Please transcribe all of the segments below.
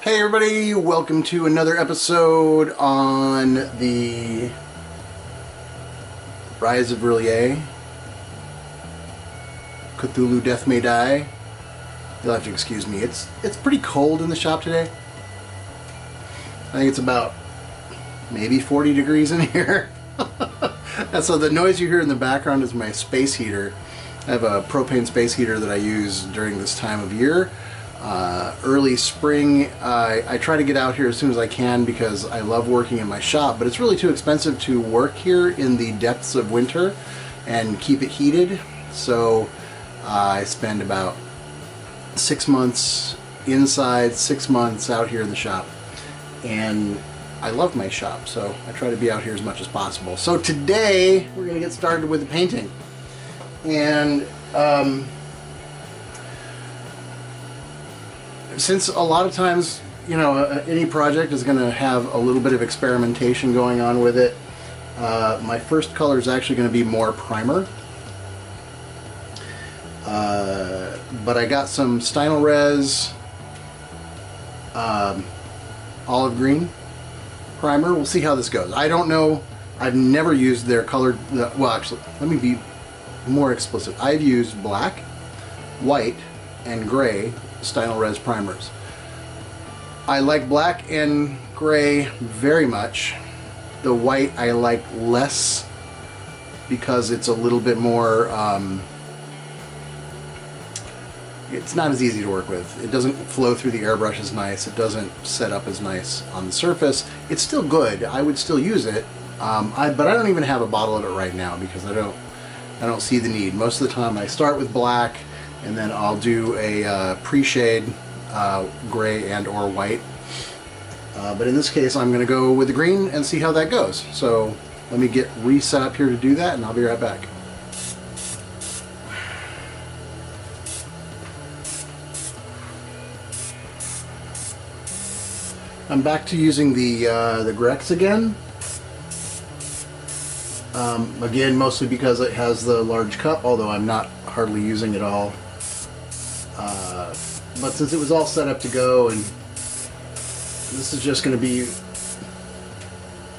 Hey everybody, welcome to another episode on the Rise of Rillier. Cthulhu Death May Die. You'll have to excuse me. It's pretty cold in the shop today. I think it's about maybe 40 degrees in here. And so the noise you hear in the background is my space heater. I have a propane space heater that I use during this time of year. Early spring, I try to get out here as soon as I can because I love working in my shop, but it's really too expensive to work here in the depths of winter and keep it heated. So I spend about 6 months inside, 6 months out here in the shop, and I love my shop, so I try to be out here as much as possible. So today we're going to get started with the painting, and since a lot of times, you know, any project is going to have a little bit of experimentation going on with it, my first color is actually going to be more primer. But I got some Stynylrez olive green primer. We'll see how this goes. I don't know. I've never used their colored... well, actually, let me be more explicit. I've used black, white, and gray Stynylrez primers. I like black and gray very much. The white I like less because it's a little bit more... it's not as easy to work with. It doesn't flow through the airbrush as nice. It doesn't set up as nice on the surface. It's still good. I would still use it, but I don't even have a bottle of it right now because I don't see the need. Most of the time I start with black and then I'll do a pre-shade gray and or white. But in this case I'm going to go with the green and see how that goes. So let me get reset up here to do that and I'll be right back. I'm back to using the Grex again. Again, mostly because it has the large cup, although I'm not hardly using it all. But since it was all set up to go, and this is just going to be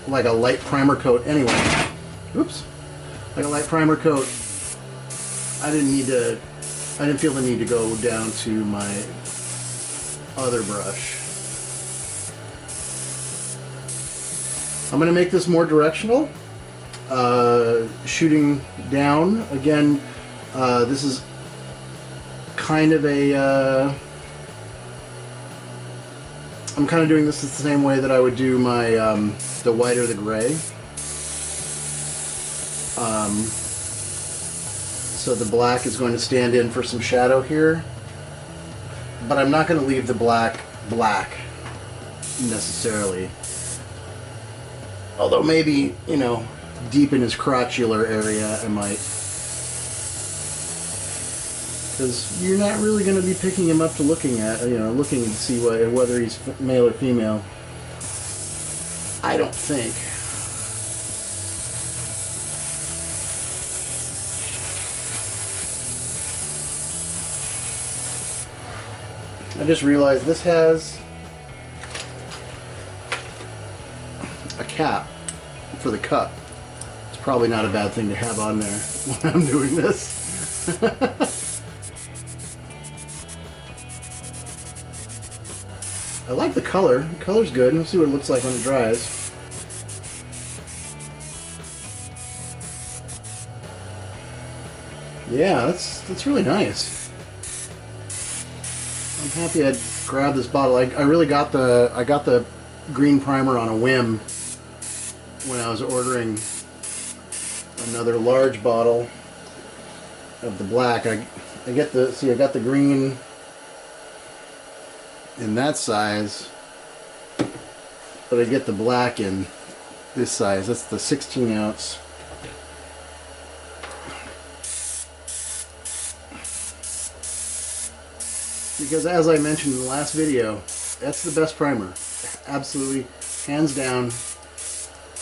like a light primer coat anyway. Oops. Like a light primer coat. I didn't feel the need to go down to my other brush. I'm going to make this more directional, shooting down. Again, this is kind of a, I'm kind of doing this the same way that I would do my, the white or the gray. So the black is going to stand in for some shadow here, but I'm not going to leave the black necessarily. Although maybe, you know, deep in his crotchular area I might. Because you're not really going to be picking him up to looking to see whether he's male or female. I don't think. I just realized this has a cap for the cup. It's probably not a bad thing to have on there when I'm doing this. I like the color. The color's good. Let's see what it looks like when it dries. Yeah, that's really nice. I'm happy I grabbed this bottle. I got the green primer on a whim when I was ordering another large bottle of the black. I got the green in that size, but I get the black in this size. That's the 16 ounce. Because as I mentioned in the last video, that's the best primer. Absolutely, hands down,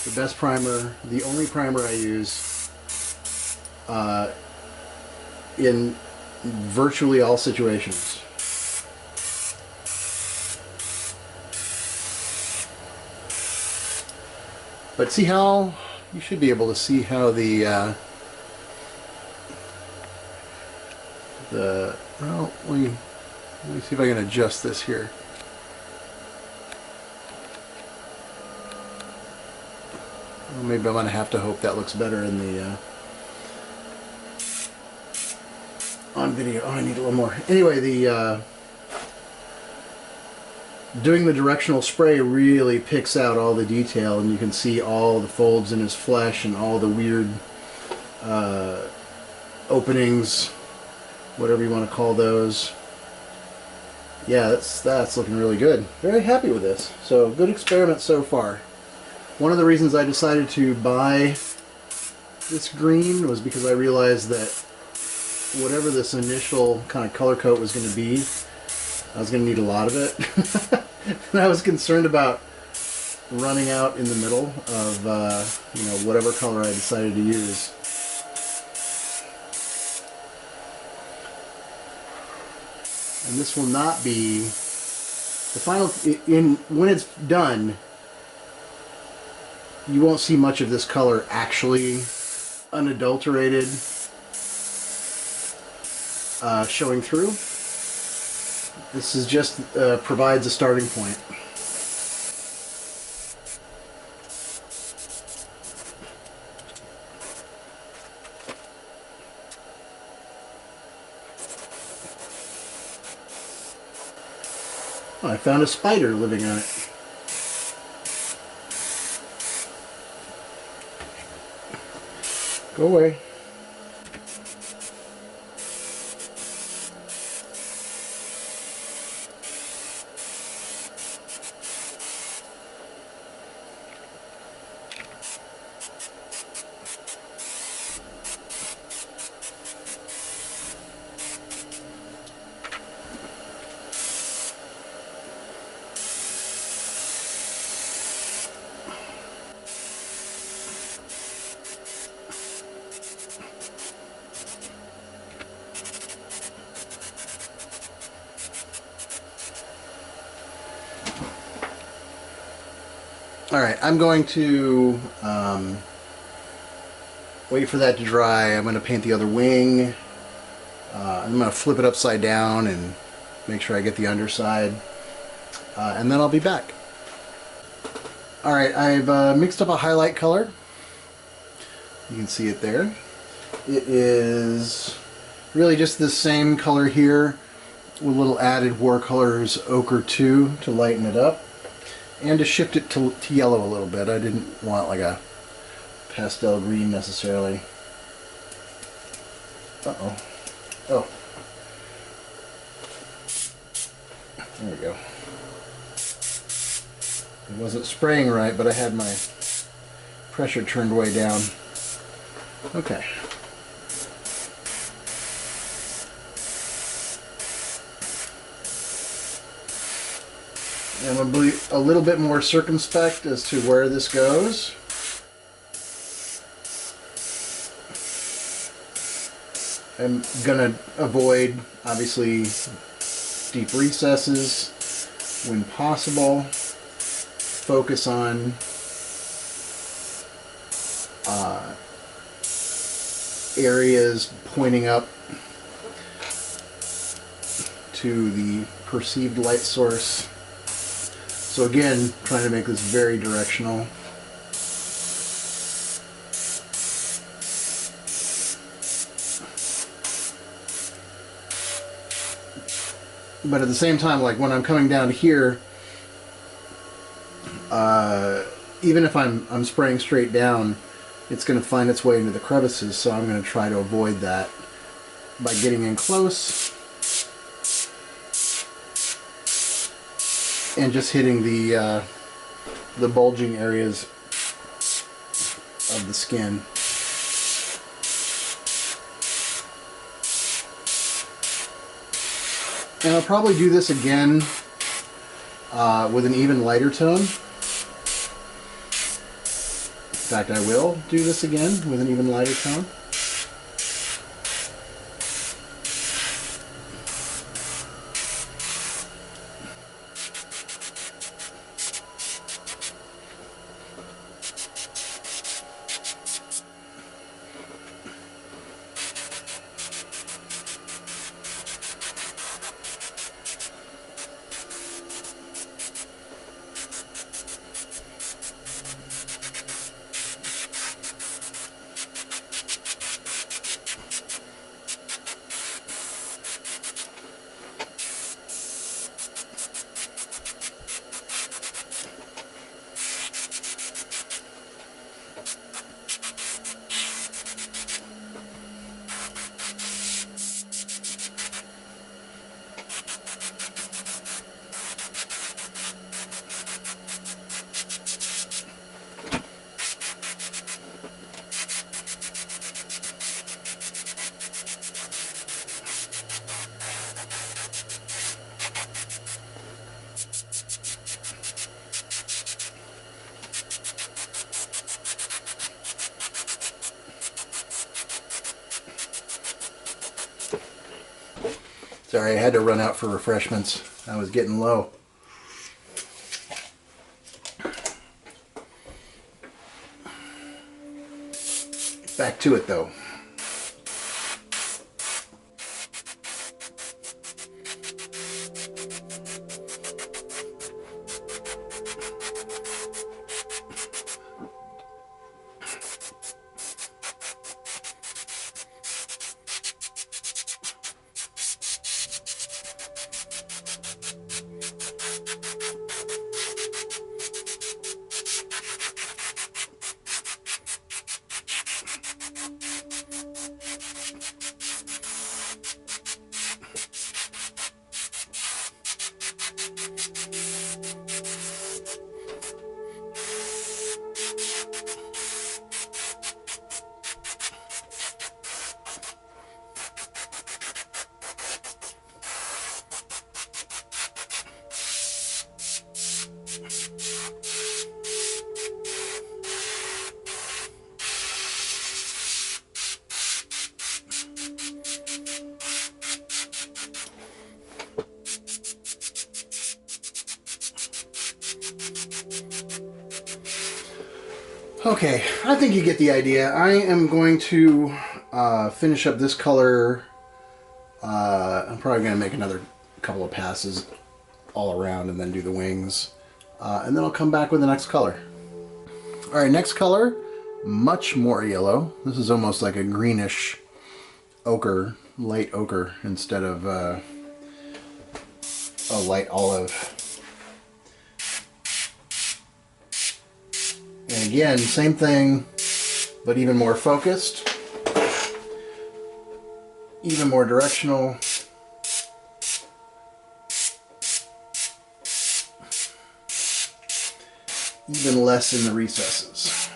the best primer, the only primer I use in virtually all situations. But see how, you should be able to see how the well, let me see if I can adjust this here. Well, maybe I'm going to have to hope that looks better in the on video. Oh, I need a little more. Anyway, the doing the directional spray really picks out all the detail, and you can see all the folds in his flesh and all the weird openings, whatever you want to call those. Yeah, that's looking really good. Very happy with this. So, good experiment so far. One of the reasons I decided to buy this green was because I realized that whatever this initial kind of color coat was going to be, I was going to need a lot of it. And I was concerned about running out in the middle of you know, whatever color I decided to use. And this will not be the final. When it's done, you won't see much of this color actually unadulterated showing through. This is just provides a starting point. Oh, I found a spider living on it. Go away. Alright, I'm going to wait for that to dry. I'm going to paint the other wing. I'm going to flip it upside down and make sure I get the underside. And then I'll be back. Alright, I've mixed up a highlight color. You can see it there. It is really just the same color here with a little added Watercolors Ochre 2 to lighten it up. And to shift it to yellow a little bit. I didn't want like a pastel green necessarily. Uh-oh. Oh. There we go. It wasn't spraying right, but I had my pressure turned way down. Okay. And I'm going to be a little bit more circumspect as to where this goes. I'm going to avoid, obviously, deep recesses when possible. Focus on areas pointing up to the perceived light source. So again, trying to make this very directional. But at the same time, like when I'm coming down here, even if I'm spraying straight down, it's going to find its way into the crevices, so I'm going to try to avoid that by getting in close and just hitting the bulging areas of the skin. And I'll probably do this again with an even lighter tone. In fact, I will do this again with an even lighter tone. Sorry, I had to run out for refreshments. I was getting low. Back to it though. Okay, I think you get the idea. I am going to finish up this color. I'm probably going to make another couple of passes all around and then do the wings. And then I'll come back with the next color. Alright, next color, much more yellow. This is almost like a greenish ochre, light ochre, instead of a light olive. And again, same thing, but even more focused, even more directional. Even less in the recesses.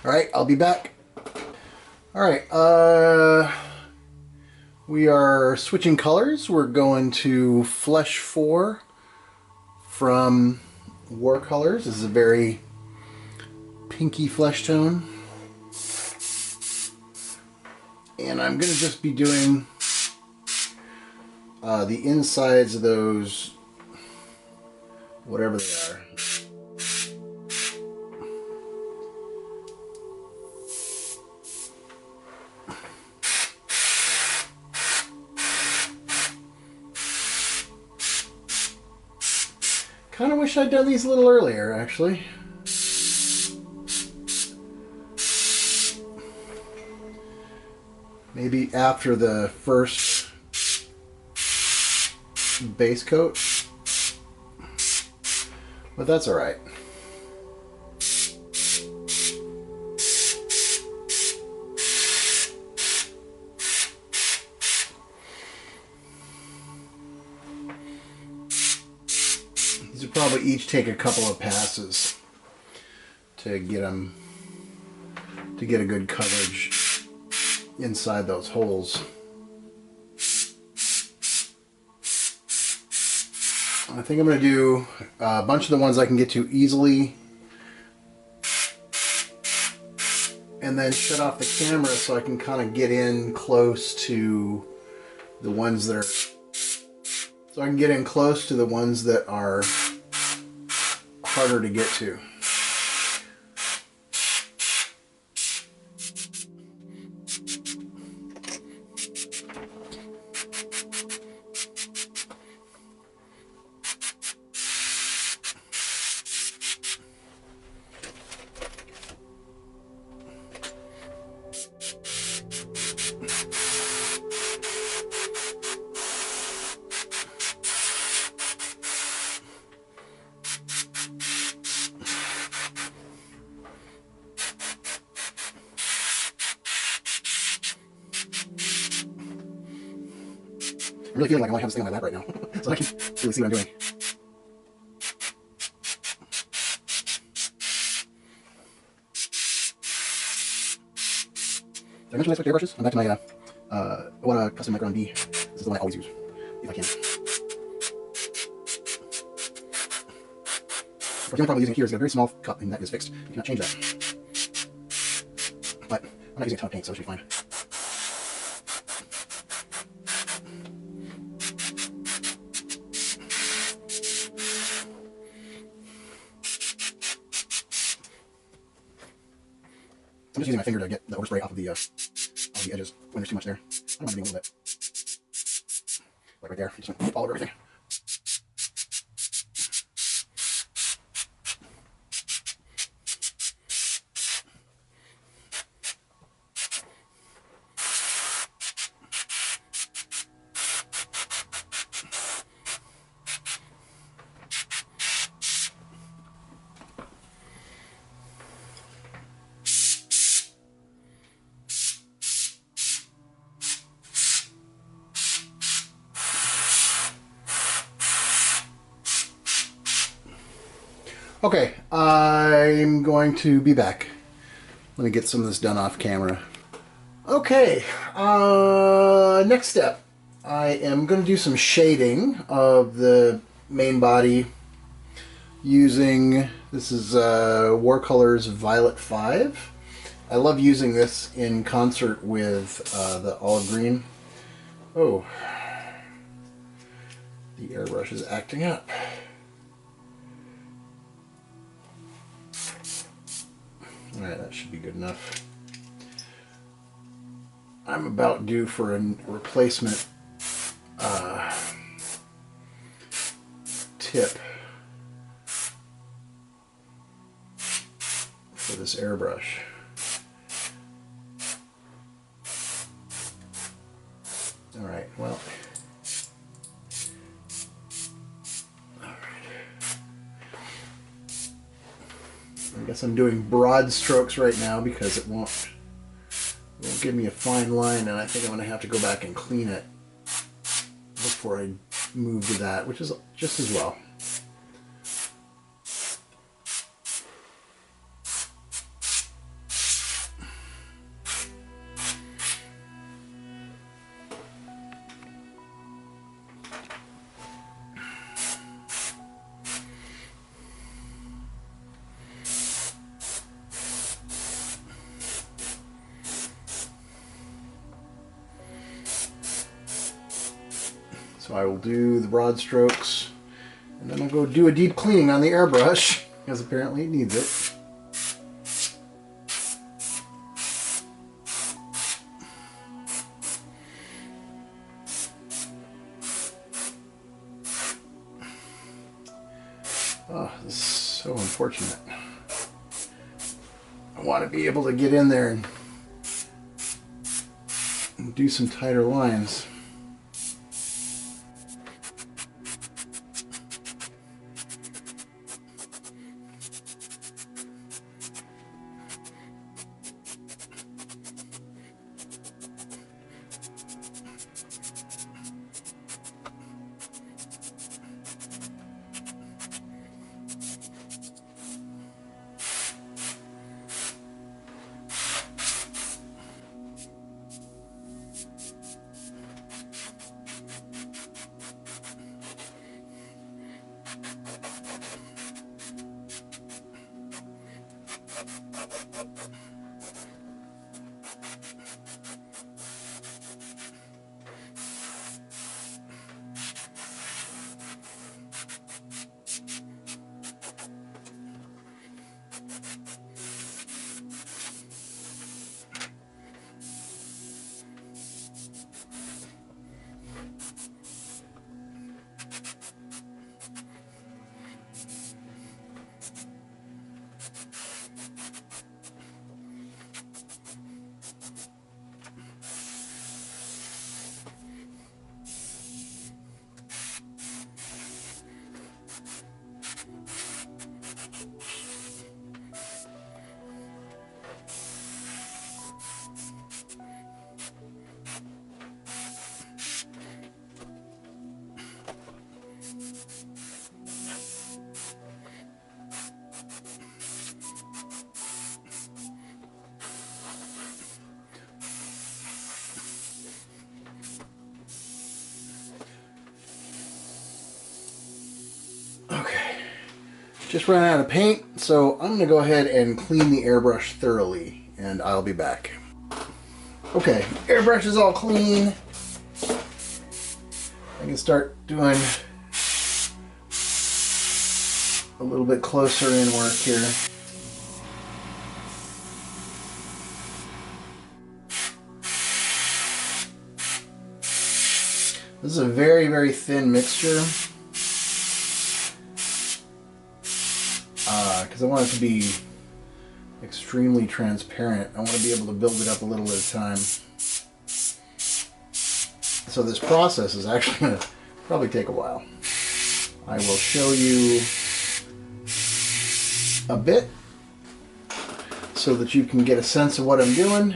Alright, I'll be back. Alright, we are switching colors. We're going to Flesh 4 from War Colors. This is a very pinky flesh tone. And I'm going to just be doing the insides of those, whatever they are. Kind of wish I'd done these a little earlier, actually. Maybe after the first base coat. But that's alright. These would probably each take a couple of passes to get them to get a good coverage inside those holes. I think I'm going to do a bunch of the ones I can get to easily, and then shut off the camera so I can kind of get in close to the ones that are, harder to get to. I'm really feeling like I only have this thing on my lap right now, so I can really see what I'm doing. Did I mention I switched airbrushes? I'm back to my Oana Custom Micron B. This is the one I always use, if I can. The only problem using it here is a very small cup, and that is fixed. You cannot change that. But I'm not using a ton of paint, so it should be fine. I'm just using my finger to get the overspray off of the edges when there's too much there. I don't mind doing a little bit. Like right there, just all over everything. Okay, I'm going to be back. Let me get some of this done off camera. Okay, next step. I am going to do some shading of the main body using, this is Warcolor's Violet 5. I love using this in concert with the olive green. Oh, the airbrush is acting up. Alright, that should be good enough. I'm about due for a replacement tip for this airbrush. Alright, well. I guess I'm doing broad strokes right now because it won't give me a fine line, and I think I'm going to have to go back and clean it before I move to that, which is just as well. So I will do the broad strokes, and then I'll go do a deep cleaning on the airbrush, because apparently it needs it. Oh, this is so unfortunate. I want to be able to get in there and do some tighter lines. Okay, just ran out of paint, so I'm going to go ahead and clean the airbrush thoroughly, and I'll be back. Okay, airbrush is all clean. I can start doing a little bit closer in work here. This is a very, very thin mixture. Because I want it to be extremely transparent. I want to be able to build it up a little at a time. So this process is actually going to probably take a while. I will show you a bit so that you can get a sense of what I'm doing.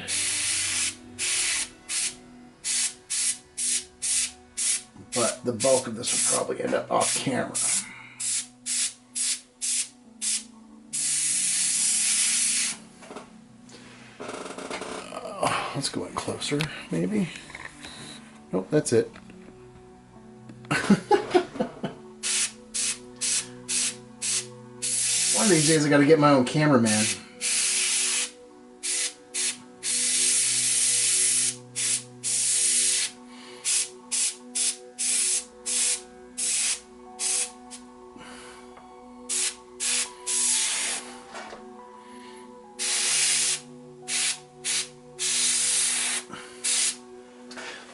But the bulk of this will probably end up off camera. Let's go in closer, maybe. Nope, that's it. One of these days I gotta get my own cameraman.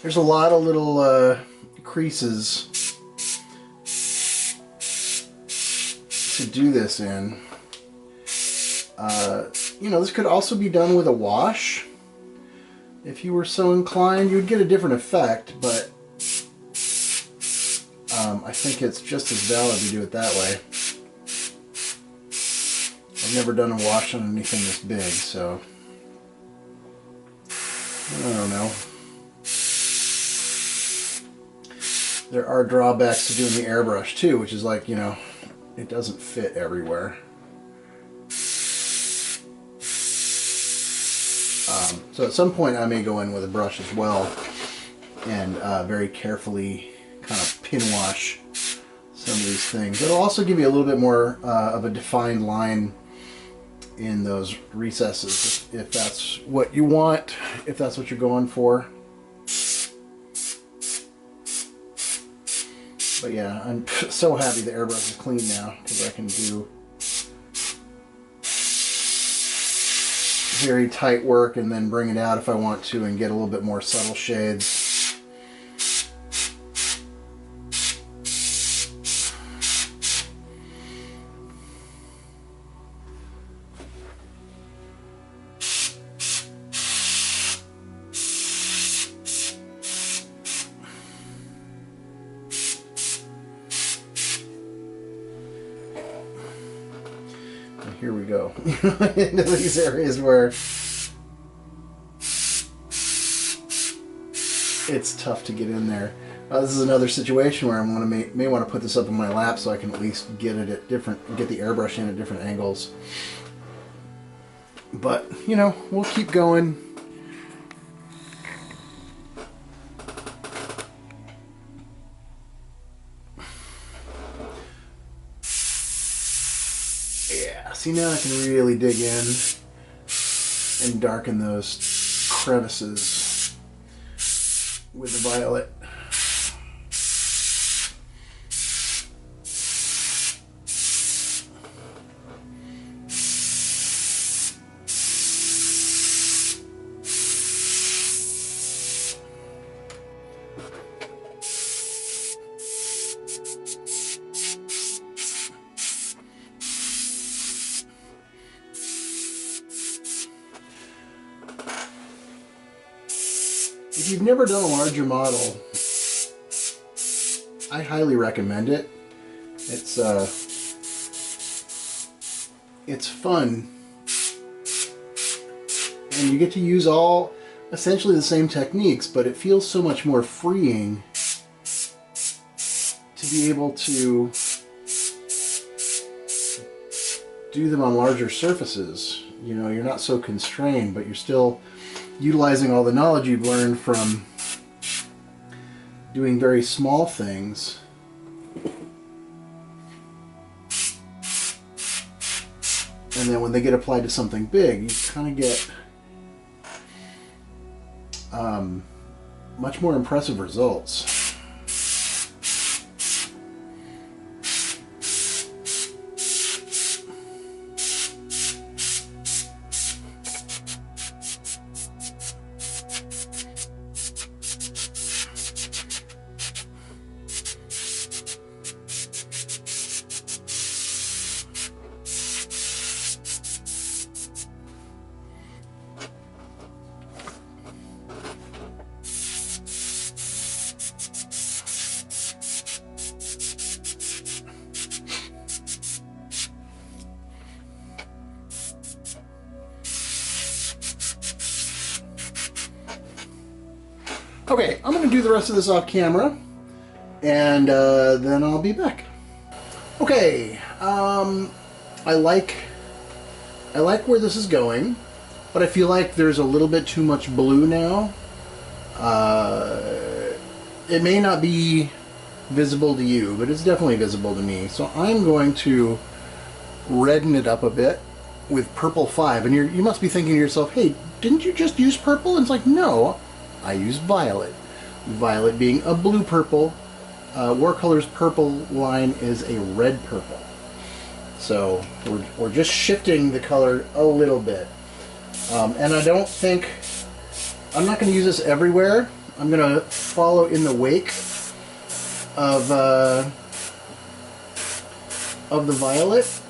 There's a lot of little creases to do this in. You know, this could also be done with a wash. If you were so inclined, you would get a different effect, but I think it's just as valid to do it that way. I've never done a wash on anything this big, so I don't know. There are drawbacks to doing the airbrush too, which is like, you know, it doesn't fit everywhere. So at some point I may go in with a brush as well and very carefully kind of pin wash some of these things. It'll also give you a little bit more of a defined line in those recesses if that's what you want, if that's what you're going for. But yeah, I'm so happy the airbrush is clean now because I can do very tight work and then bring it out if I want to and get a little bit more subtle shades. Here we go into these areas where it's tough to get in there. This is another situation where I may want to put this up in my lap so I can at least get it at get the airbrush in at different angles. But you know, we'll keep going. Yeah, see, now I can really dig in and darken those crevices with the violet. If you've never done a larger model, I highly recommend it. It's fun, and you get to use all essentially the same techniques, but it feels so much more freeing to be able to do them on larger surfaces. You know, you're not so constrained, but you're still utilizing all the knowledge you've learned from doing very small things. And then when they get applied to something big, you kind of get much more impressive results. Okay, I'm going to do the rest of this off camera, and then I'll be back. Okay, I like where this is going, but I feel like there's a little bit too much blue now. It may not be visible to you, but it's definitely visible to me. So I'm going to redden it up a bit with purple 5. And you must be thinking to yourself, hey, didn't you just use purple? And it's like, no, I use violet. Violet being a blue purple. Watercolor's purple line is a red purple. So we're just shifting the color a little bit. And I don't think, I'm not going to use this everywhere. I'm going to follow in the wake of the violet,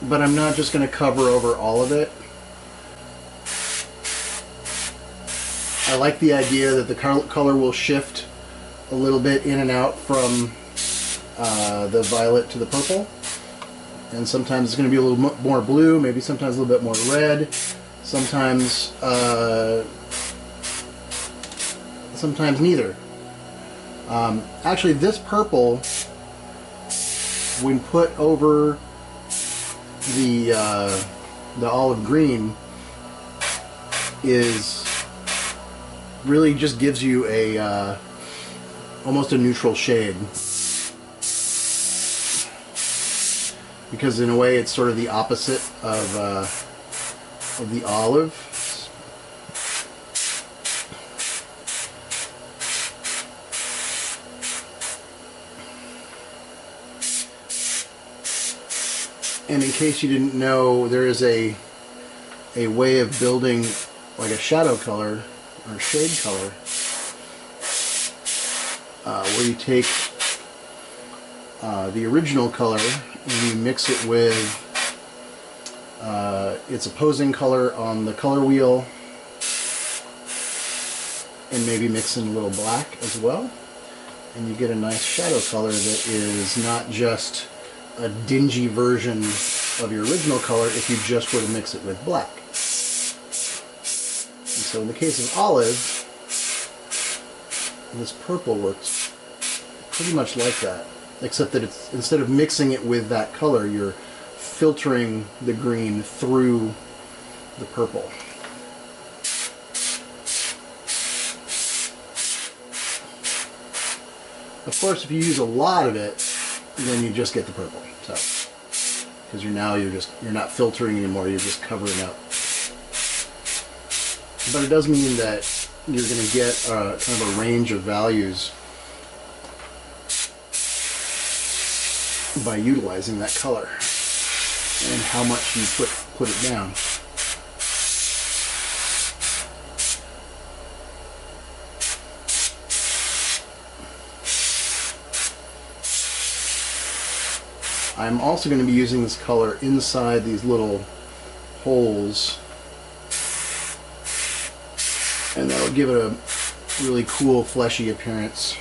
but I'm not just going to cover over all of it. I like the idea that the color will shift a little bit in and out from the violet to the purple. And sometimes it's going to be a little more blue, maybe sometimes a little bit more red, sometimes neither. Actually, this purple, when put over the olive green, is really just gives you a almost a neutral shade, because in a way it's sort of the opposite of the olive. And in case you didn't know, there is a way of building like a shadow color or shade color, where you take the original color and you mix it with its opposing color on the color wheel, and maybe mix in a little black as well, and you get a nice shadow color that is not just a dingy version of your original color if you just were to mix it with black. And so in the case of olive, this purple works pretty much like that, except that it's, instead of mixing it with that color, you're filtering the green through the purple. Of course, if you use a lot of it, then you just get the purple. So because you're not filtering anymore, you're just covering up. But it does mean that you're going to get kind of a range of values by utilizing that color and how much you put it down. I'm also going to be using this color inside these little holes, and that'll give it a really cool fleshy appearance.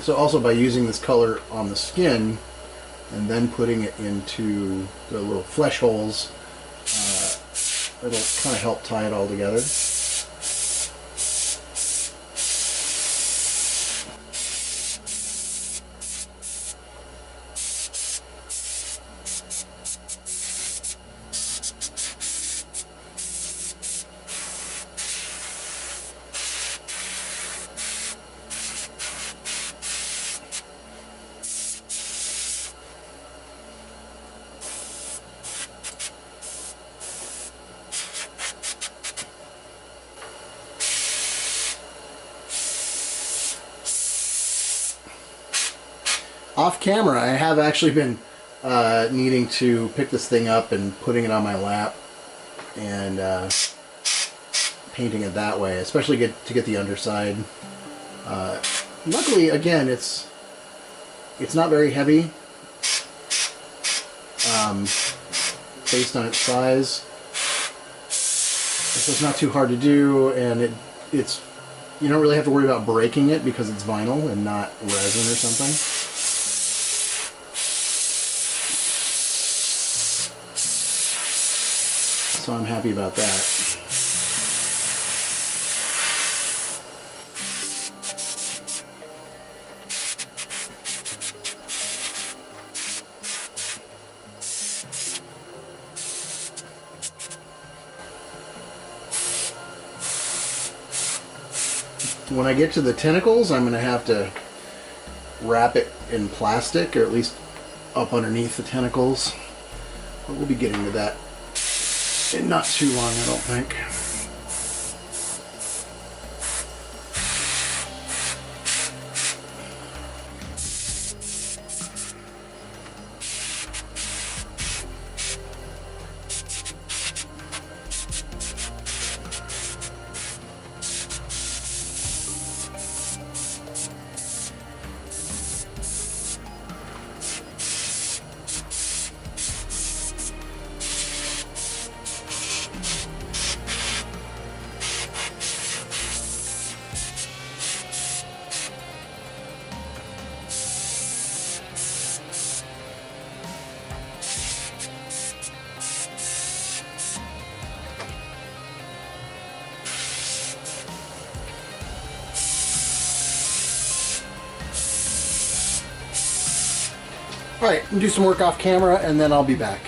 So also by using this color on the skin and then putting it into the little flesh holes, it'll kind of help tie it all together. Off camera, I have actually been needing to pick this thing up and putting it on my lap and painting it that way, especially to get the underside. Luckily, again, it's not very heavy based on its size, so it's not too hard to do, and it's you don't really have to worry about breaking it because it's vinyl and not resin or something. So I'm happy about that. When I get to the tentacles, I'm going to have to wrap it in plastic, or at least up underneath the tentacles. But we'll be getting to that in not too long, I don't think. Alright, do some work off camera and then I'll be back.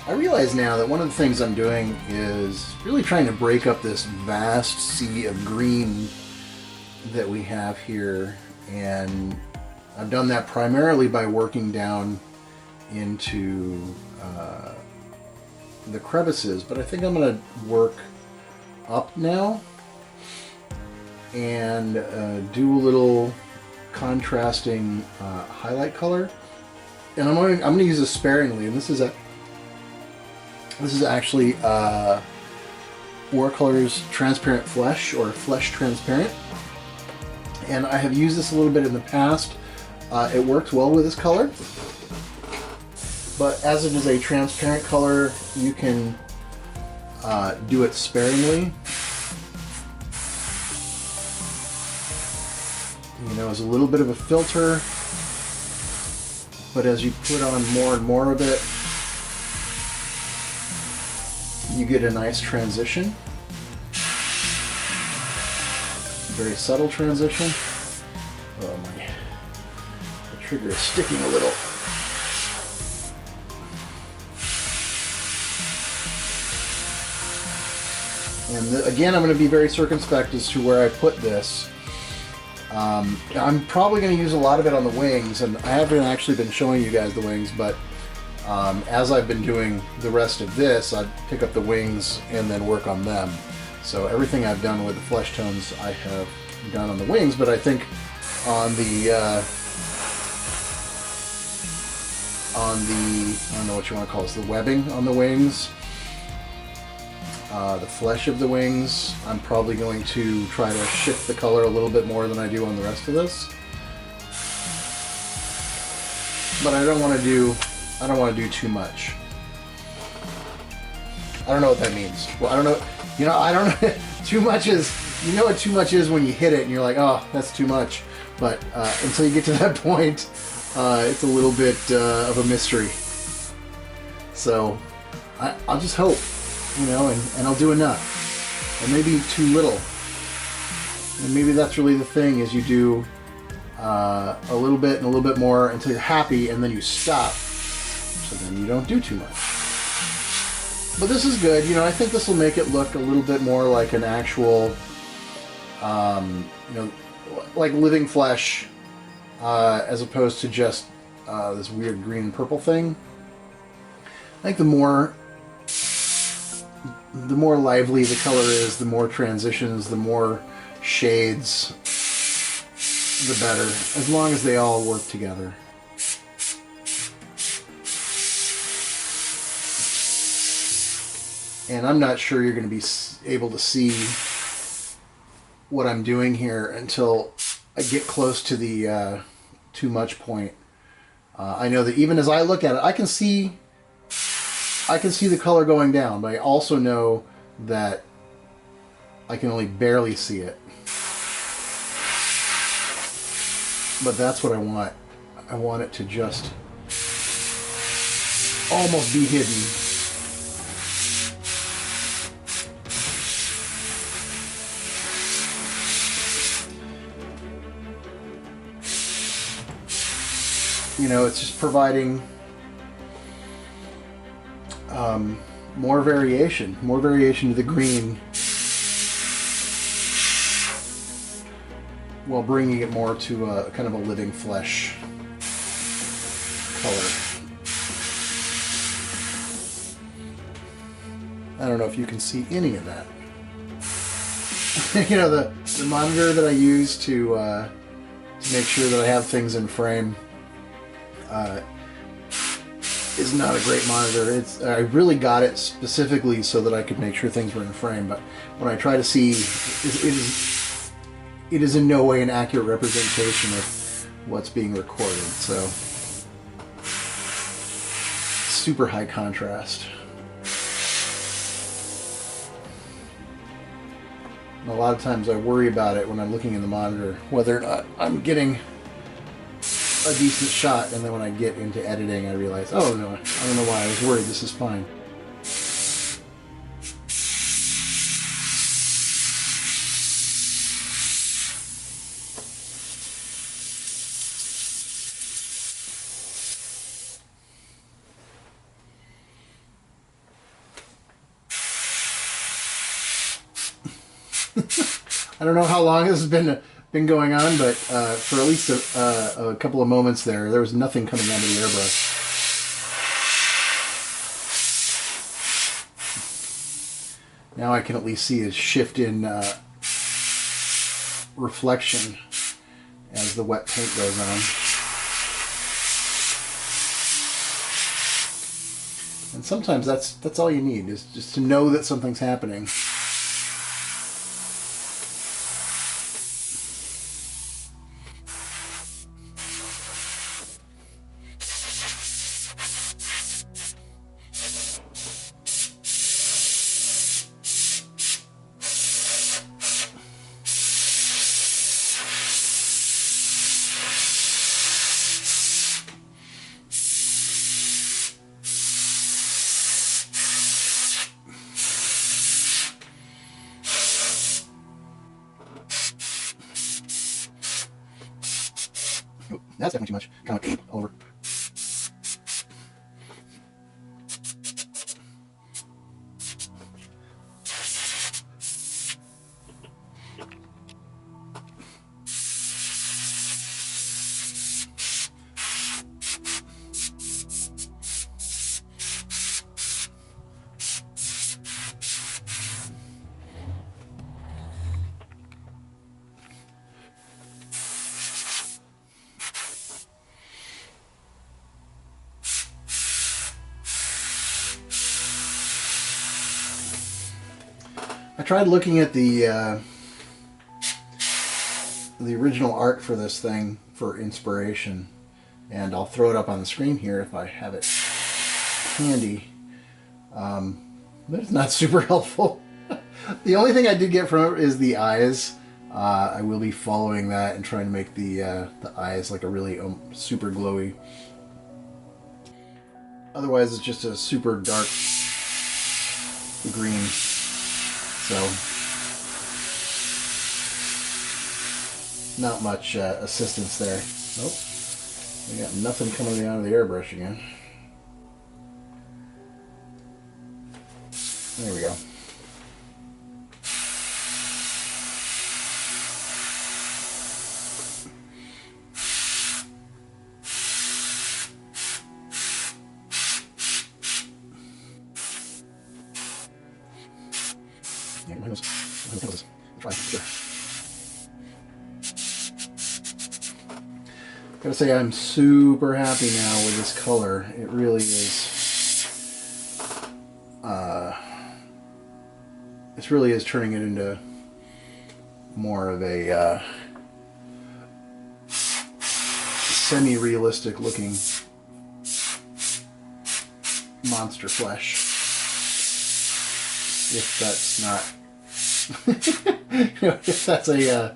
I realize now that one of the things I'm doing is really trying to break up this vast sea of green that we have here, and I've done that primarily by working down into the crevices, but I think I'm going to work up now and do a little contrasting highlight color. And I'm going to use this sparingly, and this is actually Watercolor's Transparent Flesh, or Flesh Transparent, and I have used this a little bit in the past. It works well with this color, but as it is a transparent color, you can do it sparingly. You know, as a little bit of a filter, but as you put on more and more of it, you get a nice transition. very subtle transition. Oh my, the trigger is sticking a little. And again, I'm going to be very circumspect as to where I put this. I'm probably going to use a lot of it on the wings, and I haven't actually been showing you guys the wings, but as I've been doing the rest of this, I'd pick up the wings and then work on them. So everything I've done with the flesh tones, I have done on the wings, but I think on the, I don't know what you want to call this, the webbing on the wings, the flesh of the wings, I'm probably going to try to shift the color a little bit more than I do on the rest of this. But I don't want to do too much. I don't know what that means. Well, I don't know. You know, I don't know. Too much is, you know what too much is when you hit it and you're like, oh, that's too much. But until you get to that point, it's a little bit of a mystery. So I'll just hope, you know, and I'll do enough. And maybe too little. And maybe that's really the thing, is you do a little bit and a little bit more until you're happy, and then you stop. So then you don't do too much. But this is good. You know, I think this will make it look a little bit more like an actual, you know, like living flesh, as opposed to just this weird green and purple thing. I think the more lively the color is, the more transitions, the more shades, the better, as long as they all work together. And I'm not sure you're going to be able to see what I'm doing here until I get close to the too much point. I know that even as I look at it, I can see the color going down, but I also know that I can only barely see it. But that's what I want. I want it to just almost be hidden. You know, it's just providing more variation to the green, while bringing it more to a kind of a living flesh color. I don't know if you can see any of that. You know, the monitor that I use to make sure that I have things in frame is not a great monitor. I really got it specifically so that I could make sure things were in frame, but when I try to see, it is in no way an accurate representation of what's being recorded. So super high contrast. And a lot of times I worry about it when I'm looking in the monitor, whether or not I'm getting a decent shot, and then when I get into editing I realize, oh no, I don't know why I was worried, this is fine. I don't know how long this has been going on, but for at least a couple of moments there was nothing coming out of the airbrush. Now I can at least see a shift in reflection as the wet paint goes on. And sometimes that's all you need, is just to know that something's happening. Oh, that's definitely too much. Kind of all over. I tried looking at the original art for this thing for inspiration, and I'll throw it up on the screen here if I have it handy. But it's not super helpful. The only thing I did get from it is the eyes. I will be following that and trying to make the eyes like a really super glowy. Otherwise, it's just a super dark green. So, not much assistance there. Nope. We got nothing coming out of the airbrush again. There we go. Yeah, my nose. Try, sure. Gotta say, I'm super happy now with this color. It really is. This really is turning it into more of a semi-realistic looking monster flesh. If that's not, if that's a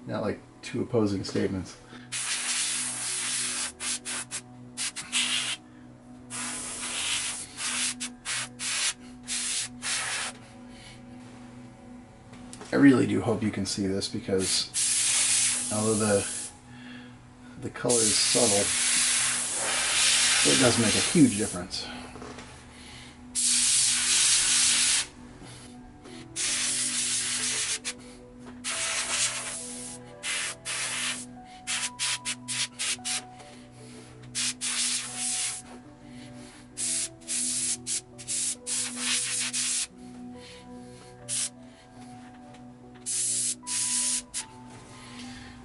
not like two opposing statements. I really do hope you can see this, because although the color is subtle, it does make a huge difference.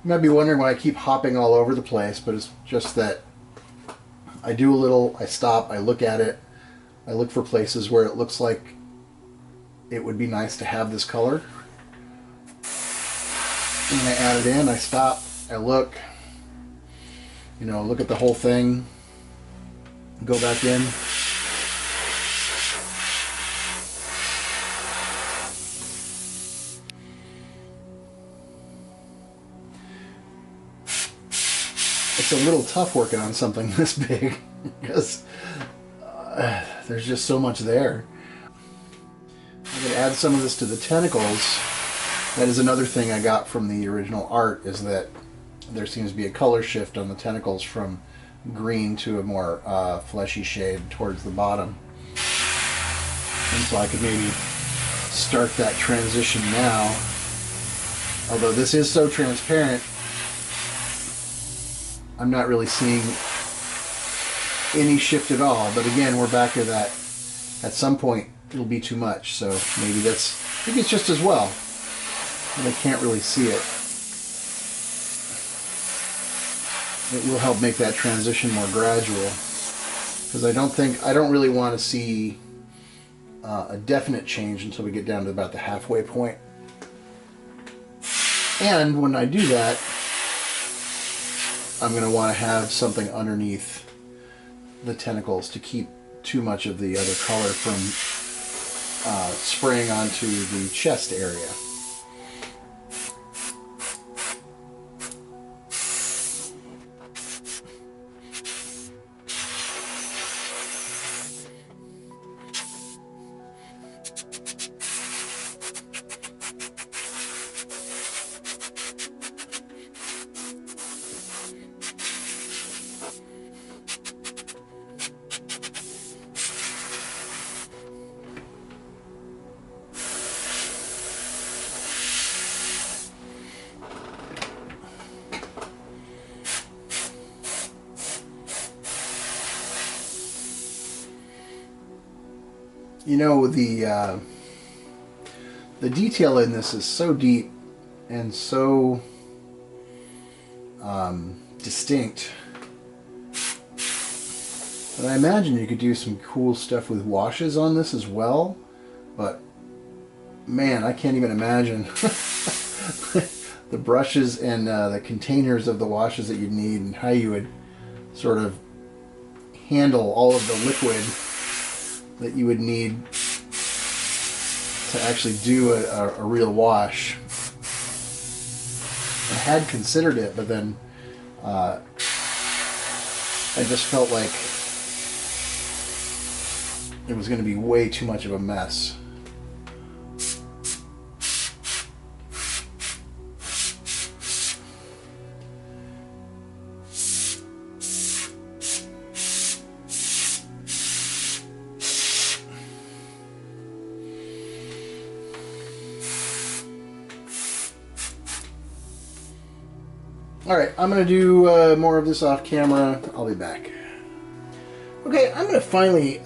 You might be wondering why I keep hopping all over the place, but it's just that I do a little, I stop, I look at it, I look for places where it looks like it would be nice to have this color. And I add it in, I stop, I look, look at the whole thing, go back in. It's a little tough working on something this big because there's just so much there. I'm going to add some of this to the tentacles. That is another thing I got from the original art, is that there seems to be a color shift on the tentacles from green to a more fleshy shade towards the bottom. And so I could maybe start that transition now. Although this is so transparent, I'm not really seeing any shift at all. But again, we're back to that. At some point, it'll be too much. So maybe it's just as well. But I can't really see it. It will help make that transition more gradual. Because I don't really want to see a definite change until we get down to about the halfway point. And when I do that, I'm going to want to have something underneath the tentacles to keep too much of the other color from spraying onto the chest area. You know, the detail in this is so deep and so distinct that I imagine you could do some cool stuff with washes on this as well. But man, I can't even imagine the brushes and the containers of the washes that you'd need, and how you would sort of handle all of the liquid that you would need to actually do a real wash. I had considered it, but then I just felt like it was going to be way too much of a mess. Alright, I'm going to do more of this off camera. I'll be back. Okay, I'm going to finally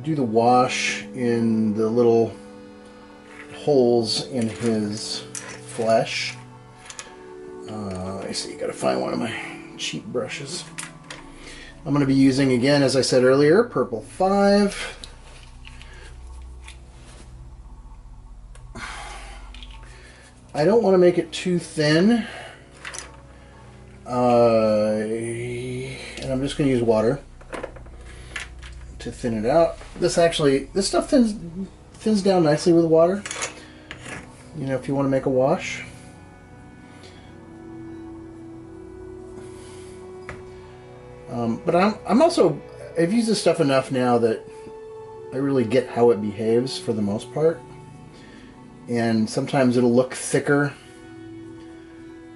do the wash in the little holes in his flesh. I see, got to find one of my cheap brushes. I'm going to be using, again, as I said earlier, Purple 5. I don't want to make it too thin. And I'm just going to use water to thin it out. This stuff thins down nicely with water. You know, if you want to make a wash. But I've used this stuff enough now that I really get how it behaves for the most part. And sometimes it'll look thicker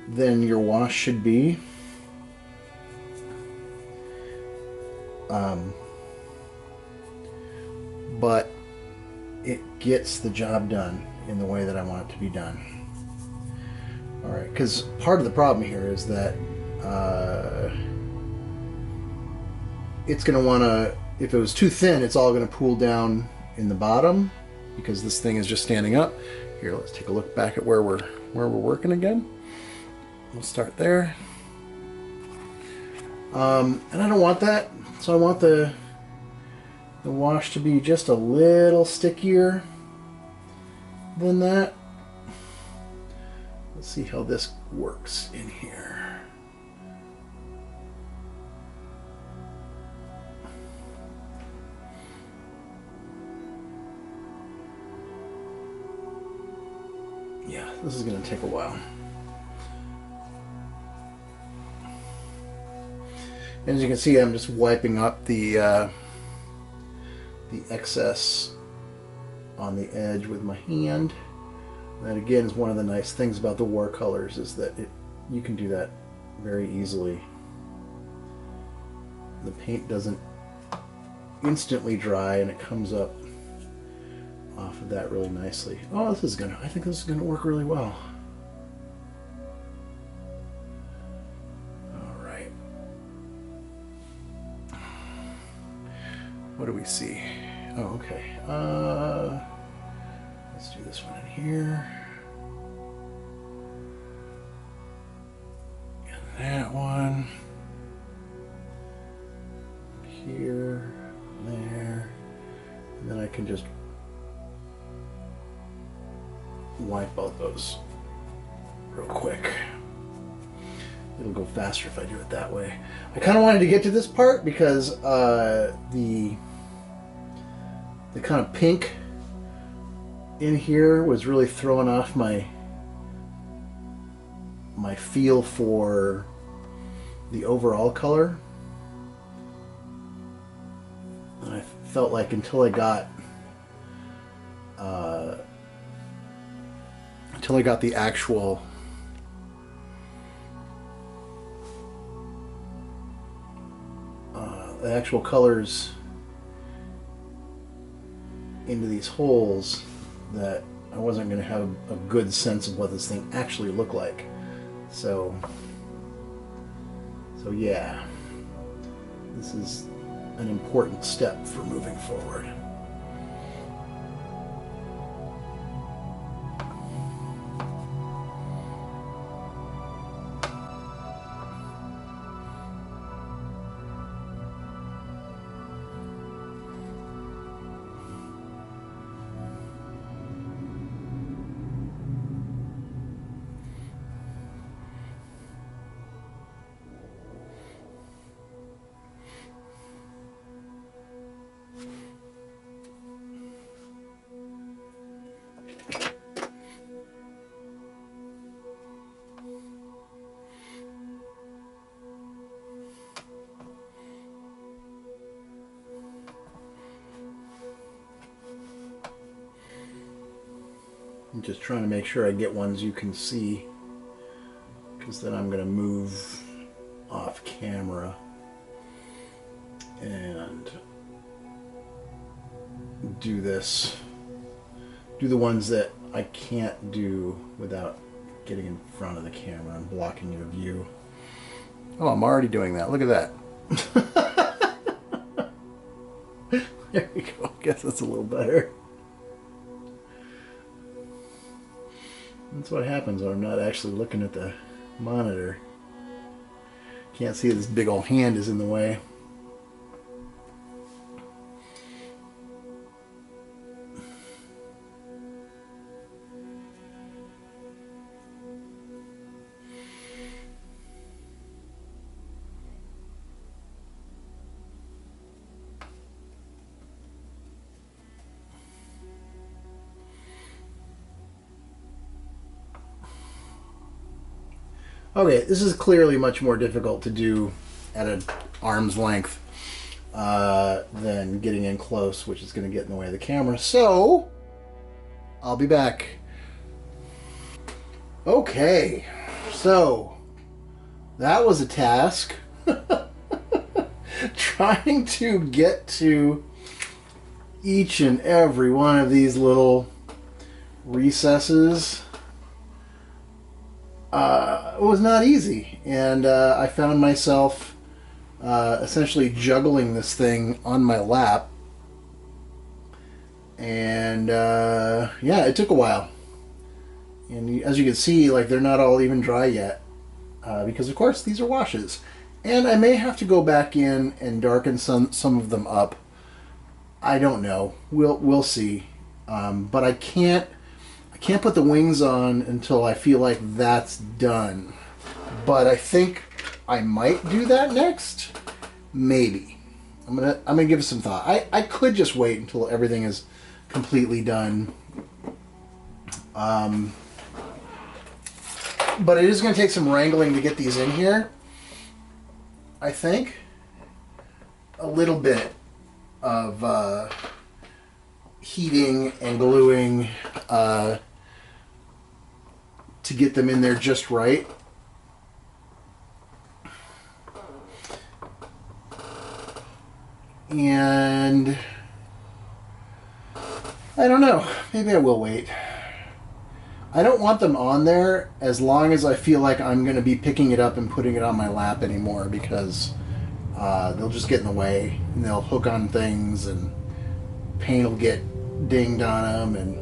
than your wash should be. But it gets the job done in the way that I want it to be done. Alright, because part of the problem here is that it's going to want to, if it was too thin, it's all going to pool down in the bottom because this thing is just standing up. Here, let's take a look back at where we're working again. We'll start there. And I don't want that, so I want the wash to be just a little stickier than that. Let's see how this works in here. Yeah, this is going to take a while. As you can see, I'm just wiping up the excess on the edge with my hand. That again is one of the nice things about the watercolors, is that you can do that very easily. The paint doesn't instantly dry, and it comes up off of that really nicely. Oh, I think this is gonna work really well. What do we see? Oh, okay. Let's do this one in here. And that one. Here, there. And then I can just wipe both those real quick. It'll go faster if I do it that way. I kind of wanted to get to this part because the kind of pink in here was really throwing off my feel for the overall color. And I felt like until I got the actual colors into these holes, that I wasn't going to have a good sense of what this thing actually looked like. So yeah, this is an important step for moving forward. I'm just trying to make sure I get ones you can see, because then I'm going to move off camera and do this. Do the ones that I can't do without getting in front of the camera and blocking your view. Oh, I'm already doing that. Look at that. There we go. I guess that's a little better. That's what happens when I'm not actually looking at the monitor. Can't see this big old hand is in the way. Okay, this is clearly much more difficult to do at an arm's length than getting in close, which is going to get in the way of the camera. So, I'll be back. Okay, so that was a task. Trying to get to each and every one of these little recesses was not easy, and I found myself essentially juggling this thing on my lap, and yeah, it took a while. And as you can see, like, they're not all even dry yet, because of course these are washes, and I may have to go back in and darken some of them up. I don't know. We'll see. But I can't put the wings on until I feel like that's done. But I think I might do that next. Maybe. I'm gonna give it some thought. I could just wait until everything is completely done. But it is going to take some wrangling to get these in here. I think a little bit of heating and gluing to get them in there just right. And I don't know. Maybe I will wait. I don't want them on there as long as I feel like I'm going to be picking it up and putting it on my lap anymore, because they'll just get in the way and they'll hook on things and paint will get dinged on them. And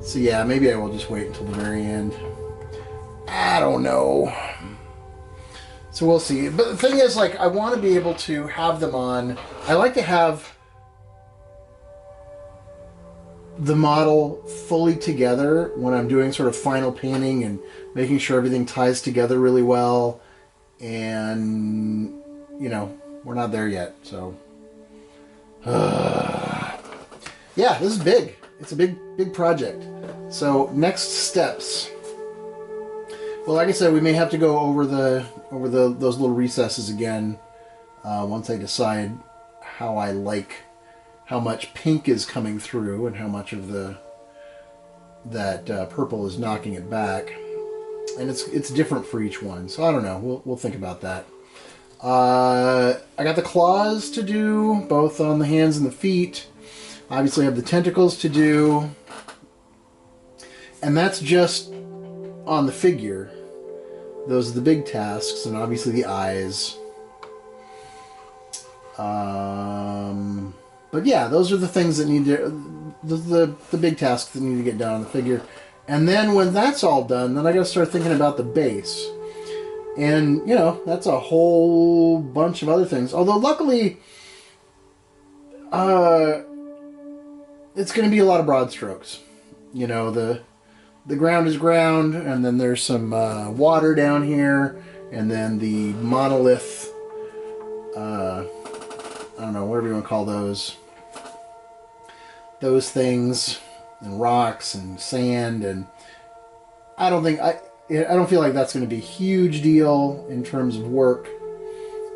so yeah, maybe I will just wait until the very end. I don't know. So we'll see. But the thing is, like, I want to be able to have them on. I like to have the model fully together when I'm doing sort of final painting and making sure everything ties together really well. And, you know, we're not there yet, so. Yeah, this is big. It's a big project. So next steps. Well, like I said, we may have to go over those little recesses again once I decide how I like how much pink is coming through and how much of that purple is knocking it back. And it's different for each one, so I don't know. We'll think about that. I got the claws to do, both on the hands and the feet. Obviously, I have the tentacles to do, and that's just on the figure. Those are the big tasks, and obviously the eyes. But yeah, those are the things that need to, the big tasks that need to get done on the figure. And then when that's all done, then I got to start thinking about the base. And, you know, that's a whole bunch of other things. Although, luckily, it's going to be a lot of broad strokes. You know, the ground is ground, and then there's some water down here, and then the monolith, I don't know, whatever you want to call those things, and rocks and sand, and I don't feel like that's going to be a huge deal in terms of work,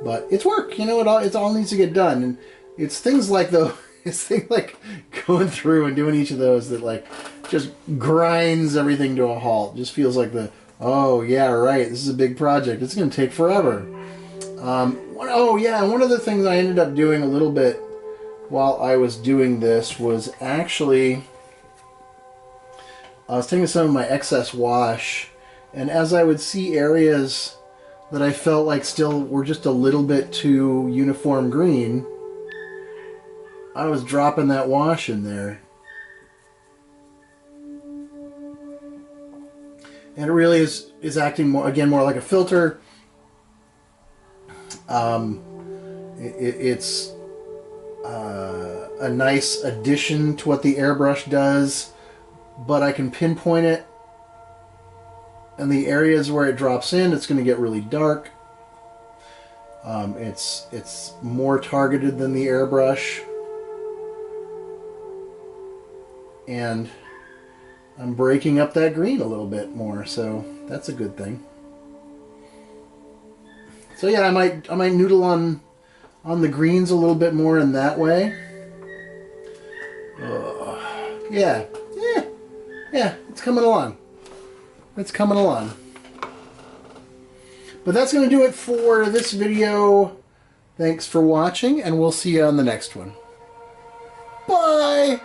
but it's work, you know. It all needs to get done, and it's things like this thing like going through and doing each of those that like just grinds everything to a halt. Just feels like oh yeah, right, this is a big project. It's going to take forever. Oh yeah, and one of the things I ended up doing a little bit while I was doing this was actually I was taking some of my excess wash, and as I would see areas that I felt like still were just a little bit too uniform green, I was dropping that wash in there. And it really is acting more like a filter. It's a nice addition to what the airbrush does, but I can pinpoint it, and the areas where it drops in, it's going to get really dark. It's more targeted than the airbrush, and I'm breaking up that green a little bit more, so that's a good thing. So yeah, I might noodle on the greens a little bit more in that way. Yeah, it's coming along. It's coming along. But that's going to do it for this video. Thanks for watching, and we'll see you on the next one. Bye!